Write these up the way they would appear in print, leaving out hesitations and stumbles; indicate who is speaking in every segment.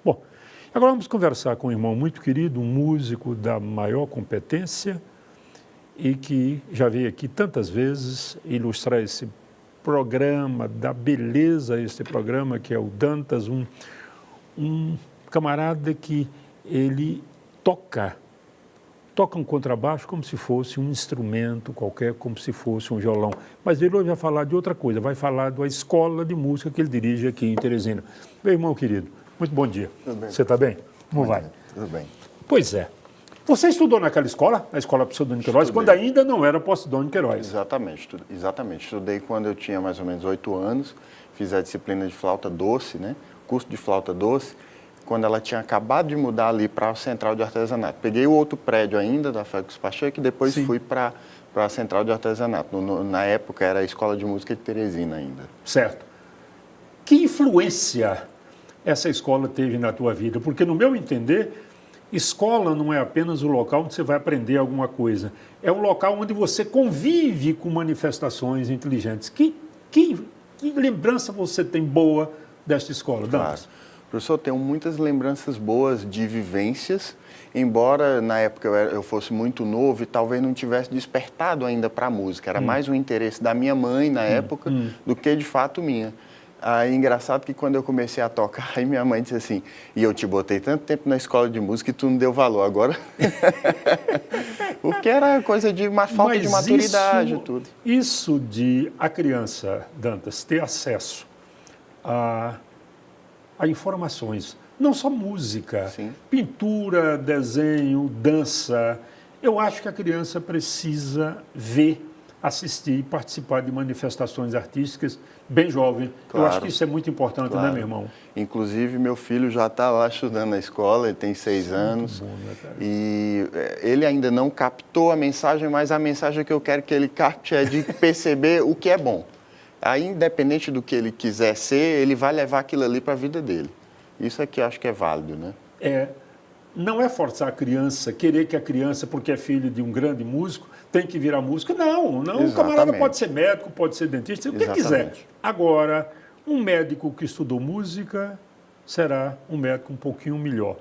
Speaker 1: Bom, agora vamos conversar com um irmão muito querido, um músico da maior competência e que já veio aqui tantas vezes ilustrar esse programa, dar beleza a esse programa, que é o Dantas, um camarada que ele toca um contrabaixo como se fosse um instrumento qualquer, como se fosse um violão. Mas ele hoje vai falar de outra coisa, vai falar da escola de música que ele dirige aqui em Teresina. Meu irmão querido, muito bom dia.
Speaker 2: Tudo bem.
Speaker 1: Você está bem? Como vai?
Speaker 2: Tudo bem.
Speaker 1: Pois é. Você estudou naquela escola, a Escola Pseudônimo Queiroz, quando ainda não era Pseudônimo Queiroz?
Speaker 2: Exatamente. Estudei quando eu tinha mais ou menos 8 anos, fiz a disciplina de flauta doce, né? Curso de flauta doce, quando ela tinha acabado de mudar ali para a Central de Artesanato. Peguei o outro prédio ainda da Félix Pacheco e depois fui para a Central de Artesanato. Na época era a Escola de Música de Teresina ainda.
Speaker 1: Certo. Que influência essa escola teve na tua vida? Porque, no meu entender, escola não é apenas o local onde você vai aprender alguma coisa. É um local onde você convive com manifestações inteligentes. Que lembrança você tem boa desta escola, Dantas?
Speaker 2: Claro. Professor, eu tenho muitas lembranças boas de vivências, embora na época eu fosse muito novo e talvez não tivesse despertado ainda para a música. Era mais um interesse da minha mãe na época do que de fato minha. Aí, engraçado que quando eu comecei a tocar, aí minha mãe disse assim, e eu te botei tanto tempo na escola de música e tu não deu valor, agora... Porque era coisa de uma falta de maturidade e tudo.
Speaker 1: Isso de a criança, Dantas, ter acesso a informações, não só música,
Speaker 2: Sim.
Speaker 1: Pintura, desenho, dança. Eu acho que a criança precisa ver, assistir e participar de manifestações artísticas bem jovem.
Speaker 2: Claro.
Speaker 1: Eu acho que isso é muito importante,
Speaker 2: Claro.
Speaker 1: né, meu irmão?
Speaker 2: Inclusive, meu filho já está lá estudando na escola, ele tem 6 anos.
Speaker 1: Bom, né, cara?
Speaker 2: E ele ainda não captou a mensagem, mas a mensagem que eu quero que ele capte é de perceber o que é bom. Aí, independente do que ele quiser ser, ele vai levar aquilo ali para a vida dele. Isso é que eu acho que é válido, né?
Speaker 1: Não é forçar a criança, querer que a criança, porque é filho de um grande músico, tem que virar músico. Não. O camarada pode ser médico, pode ser dentista, o que quiser. Agora, um médico que estudou música será um médico um pouquinho melhor.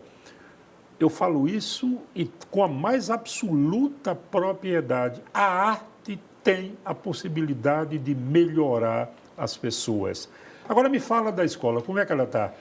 Speaker 1: Eu falo isso e com a mais absoluta propriedade. A arte tem a possibilidade de melhorar as pessoas. Agora me fala da escola, como é que ela está?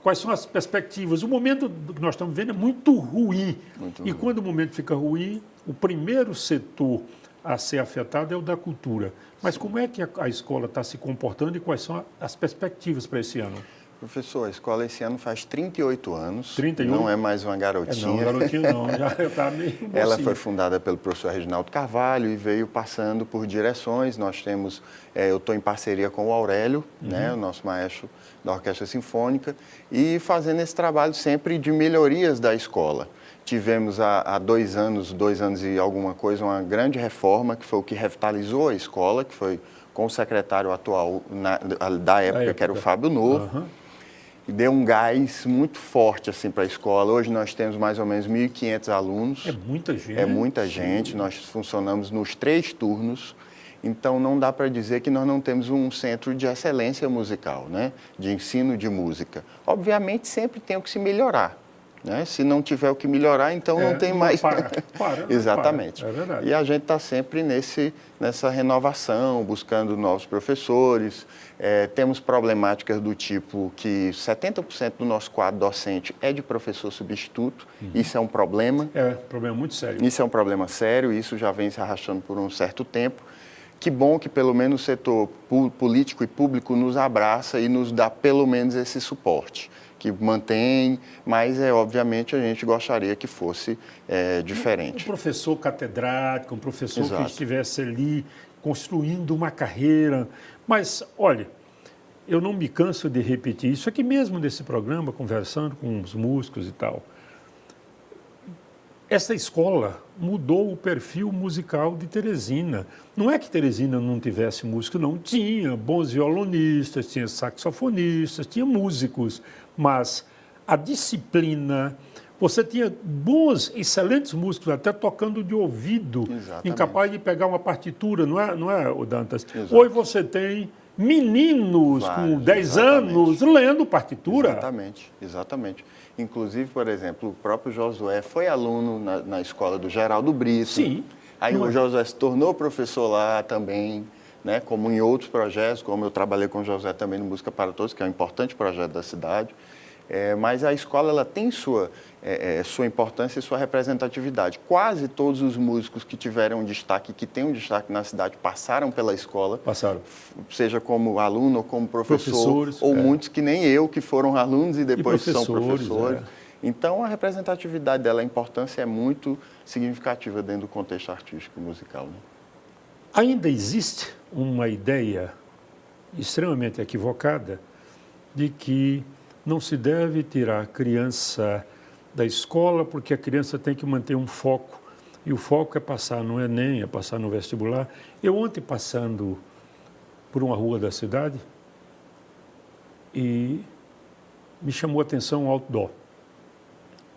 Speaker 1: Quais são as perspectivas? O momento que nós estamos vendo é muito ruim. E quando o momento fica ruim, o primeiro setor a ser afetado é o da cultura. Mas como é que a escola está se comportando e quais são as perspectivas para esse ano?
Speaker 2: Professor, a escola esse ano faz 38 anos.
Speaker 1: 38?
Speaker 2: Não é mais uma garotinha.
Speaker 1: Não, garotinha não. Já está meio mocinha.
Speaker 2: Ela foi fundada pelo professor Reginaldo Carvalho e veio passando por direções. Nós temos, eu estou em parceria com o Aurélio, né, o nosso maestro da Orquestra Sinfônica, e fazendo esse trabalho sempre de melhorias da escola. Tivemos há 2 anos e alguma coisa, uma grande reforma, que foi o que revitalizou a escola, que foi com o secretário atual da época, que era o Fábio Novo. E deu um gás muito forte assim, para a escola. Hoje nós temos mais ou menos 1.500 alunos.
Speaker 1: É muita gente.
Speaker 2: É muita gente. Nós funcionamos nos 3 turnos. Então, não dá para dizer que nós não temos um centro de excelência musical, né? De ensino de música. Obviamente, sempre tem o que se melhorar. Né? Se não tiver o que melhorar, então não tem mais. Exatamente.
Speaker 1: É verdade.
Speaker 2: E a gente está sempre nessa renovação, buscando novos professores. Temos problemáticas do tipo que 70% do nosso quadro docente é de professor substituto. Isso é um problema.
Speaker 1: É um problema muito sério.
Speaker 2: Isso é um problema sério, isso já vem se arrastando por um certo tempo. Que bom que pelo menos o setor político e público nos abraça e nos dá pelo menos esse suporte, que mantém, mas obviamente a gente gostaria que fosse diferente.
Speaker 1: Um professor catedrático, um professor
Speaker 2: Exato.
Speaker 1: que estivesse ali construindo uma carreira. Mas, olha, eu não me canso de repetir isso aqui mesmo nesse programa, conversando com os músicos e tal. Essa escola mudou o perfil musical de Teresina. Não é que Teresina não tivesse músico, não. Tinha bons violonistas, tinha saxofonistas, tinha músicos, mas a disciplina... Você tinha bons, excelentes músicos, até tocando de ouvido,
Speaker 2: Exatamente.
Speaker 1: incapaz de pegar uma partitura, não é, o Dantas?
Speaker 2: Exato.
Speaker 1: Hoje você tem meninos com 10 anos lendo partitura.
Speaker 2: Exatamente, exatamente. Inclusive, por exemplo, o próprio Josué foi aluno na escola do Geraldo Brito.
Speaker 1: Sim.
Speaker 2: Aí o Josué se tornou professor lá também, né? Como em outros projetos, como eu trabalhei com o Josué também no Música para Todos, que é um importante projeto da cidade. Mas a escola ela tem sua importância e sua representatividade. Quase todos os músicos que tiveram destaque, que têm um destaque na cidade, passaram pela escola.
Speaker 1: Passaram.
Speaker 2: Seja como aluno ou como professor.
Speaker 1: Professores,
Speaker 2: ou muitos que nem eu, que foram alunos e depois são professores.
Speaker 1: É.
Speaker 2: Então, a representatividade dela, a importância é muito significativa dentro do contexto artístico musical. Né?
Speaker 1: Ainda existe uma ideia extremamente equivocada de que não se deve tirar a criança da escola porque a criança tem que manter um foco. E o foco é passar no Enem, é passar no vestibular. Eu ontem passando por uma rua da cidade e me chamou a atenção um outdoor.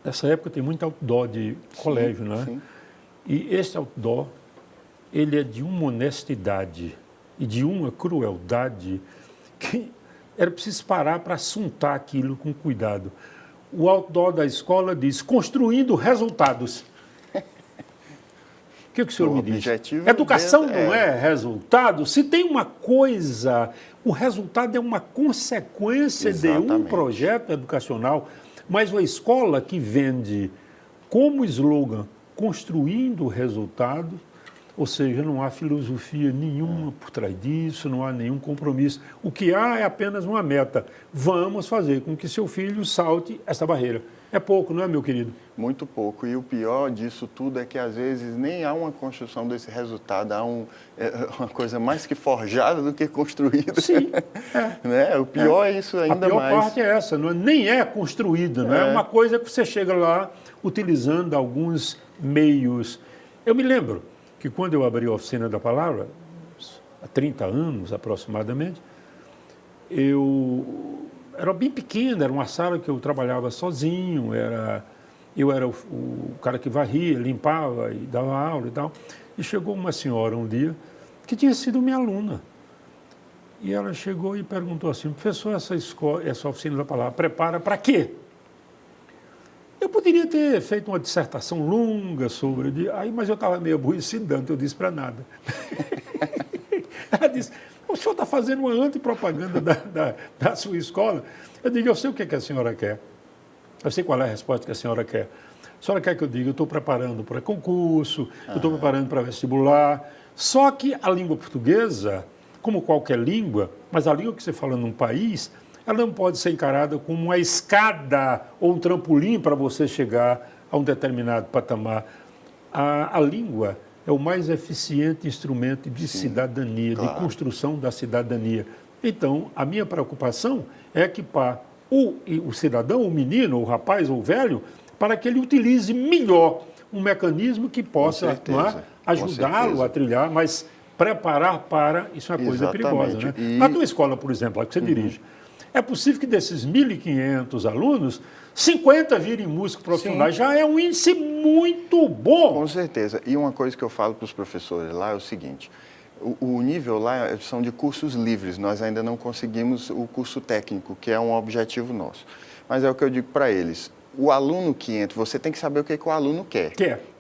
Speaker 1: Nessa época tem muito outdoor de colégio, não é?
Speaker 2: Sim.
Speaker 1: E esse outdoor, ele é de uma honestidade e de uma crueldade que era preciso parar para assuntar aquilo com cuidado. O outdoor da escola diz, construindo resultados. O que o senhor me diz? Educação não é resultado? Se tem uma coisa, o resultado é uma consequência de um projeto educacional, mas a escola que vende como slogan construindo resultado, ou seja, não há filosofia nenhuma por trás disso, não há nenhum compromisso. O que há é apenas uma meta. Vamos fazer com que seu filho salte essa barreira. É pouco, não é, meu querido?
Speaker 2: Muito pouco. E o pior disso tudo é que, às vezes, nem há uma construção desse resultado. Há uma coisa mais que forjada do que construída.
Speaker 1: Sim.
Speaker 2: Né? O pior é isso ainda mais.
Speaker 1: A pior parte é essa. Não é, nem é construída. Não é uma coisa que você chega lá utilizando alguns meios. Eu me lembro que quando eu abri a Oficina da Palavra, há 30 anos aproximadamente, eu era bem pequeno, era uma sala que eu trabalhava sozinho, eu era o cara que varria, limpava e dava aula e tal. E chegou uma senhora um dia que tinha sido minha aluna. E ela chegou e perguntou assim, professor, essa Oficina da Palavra prepara para quê? Eu poderia ter feito uma dissertação longa sobre... mas eu estava meio aborrecido, então eu disse para nada. Ela disse, o senhor está fazendo uma antipropaganda da sua escola? Eu digo, eu sei o que a senhora quer. Eu sei qual é a resposta que a senhora quer. A senhora quer que eu diga, eu estou preparando para concurso, eu estou preparando para vestibular. Só que a língua portuguesa, como qualquer língua, mas a língua que você fala num país... ela não pode ser encarada como uma escada ou um trampolim para você chegar a um determinado patamar. A língua é o mais eficiente instrumento de cidadania, de construção da cidadania. Então, a minha preocupação é equipar o cidadão, o menino, o rapaz ou o velho, para que ele utilize melhor um mecanismo que possa ajudá-lo a trilhar, mas preparar para... isso é uma coisa perigosa. Né? Na tua escola, por exemplo, a que você dirige, é possível que desses 1.500 alunos, 50 virem músicos profissionais. Já é um índice muito bom.
Speaker 2: Com certeza. E uma coisa que eu falo para os professores lá é o seguinte, o nível lá são de cursos livres, nós ainda não conseguimos o curso técnico, que é um objetivo nosso. Mas é o que eu digo para eles, o aluno que entra, você tem que saber o que o aluno quer.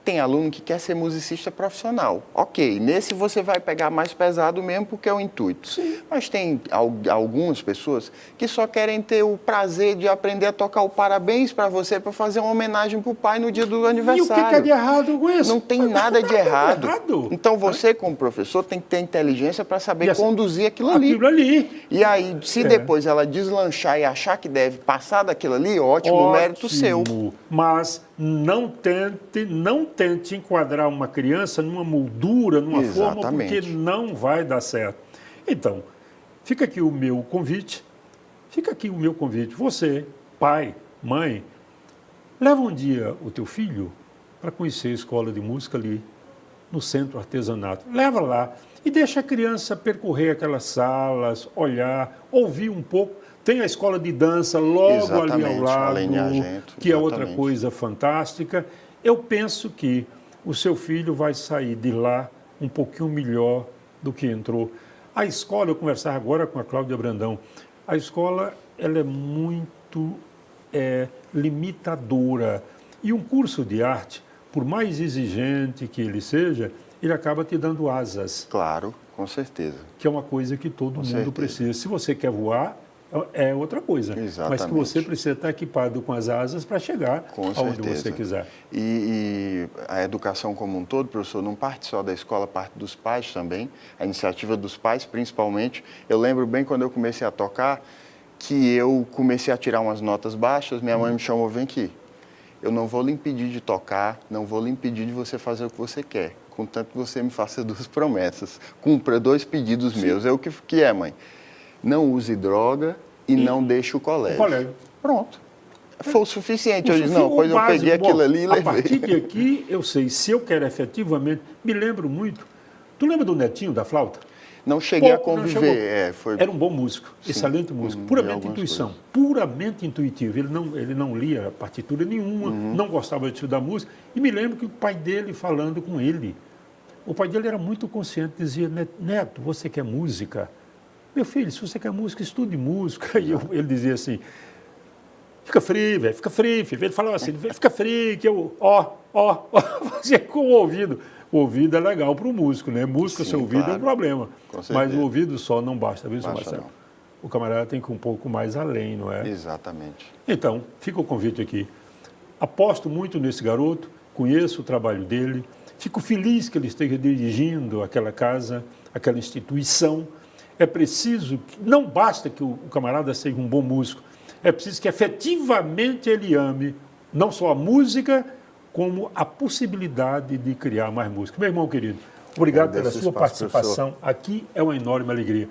Speaker 2: Tem aluno que quer ser musicista profissional. Ok, nesse você vai pegar mais pesado mesmo porque é o intuito.
Speaker 1: Sim.
Speaker 2: Mas tem algumas pessoas que só querem ter o prazer de aprender a tocar o parabéns para você, para fazer uma homenagem para o pai no dia do aniversário.
Speaker 1: E o que é de errado com isso?
Speaker 2: Não tem nada de errado. Então você, como professor, tem que ter inteligência para saber conduzir aquilo ali. E aí, se depois ela deslanchar e achar que deve passar daquilo ali, ótimo, mérito seu.
Speaker 1: Mas não tente enquadrar uma criança numa moldura, numa forma, porque não vai dar certo. Então, fica aqui o meu convite. Você, pai, mãe, leva um dia o teu filho para conhecer a escola de música ali, no Centro Artesanato. Leva lá e deixa a criança percorrer aquelas salas, olhar, ouvir um pouco. Tem a escola de dança logo ali ao lado, que é outra coisa fantástica. Eu penso que o seu filho vai sair de lá um pouquinho melhor do que entrou. A escola, eu conversava agora com a Cláudia Brandão, a escola ela é muito limitadora. E um curso de arte, por mais exigente que ele seja, ele acaba te dando asas.
Speaker 2: Claro, com certeza.
Speaker 1: Que é uma coisa que todo mundo precisa. Se você quer voar, é outra coisa.
Speaker 2: Exatamente.
Speaker 1: Mas que você precisa estar equipado com as asas para chegar aonde você quiser.
Speaker 2: E a educação como um todo, professor, não parte só da escola, parte dos pais também. A iniciativa dos pais, principalmente. Eu lembro bem quando eu comecei a tocar, que eu comecei a tirar umas notas baixas, minha mãe me chamou, vem aqui. Eu não vou lhe impedir de tocar, não vou lhe impedir de você fazer o que você quer. Contanto que você me faça 2 promessas. Cumpra 2 pedidos meus. O que é, mãe? Não use droga e não deixe o colégio. Pronto. Foi o suficiente. Eu disse, não, pois eu peguei aquilo ali e levei.
Speaker 1: A partir de aqui, eu sei, se eu quero efetivamente... Me lembro muito... Tu lembra do Netinho, da flauta?
Speaker 2: Não cheguei a conviver.
Speaker 1: Era um bom músico, excelente músico. Puramente intuição, puramente intuitivo. Ele não lia partitura nenhuma, não gostava de estudar música. E me lembro que o pai dele falando com ele. O pai dele era muito consciente, dizia, Neto, você quer música? Meu filho, se você quer música, estude música. E ele dizia assim, fica frio, velho, fica frio, filho. Ele falava assim, fica frio, que eu, fazia com o ouvido. O ouvido é legal para o músico, né? Música, seu ouvido é um problema. Mas o ouvido só não basta, viu, seu Marcelo? O camarada tem que ir um pouco mais além, não é?
Speaker 2: Exatamente.
Speaker 1: Então, fica o convite aqui. Aposto muito nesse garoto, conheço o trabalho dele, fico feliz que ele esteja dirigindo aquela casa, aquela instituição. É preciso, não basta que o camarada seja um bom músico, é preciso que efetivamente ele ame não só a música, como a possibilidade de criar mais música. Meu irmão querido, obrigado pela sua participação. Aqui é uma enorme alegria.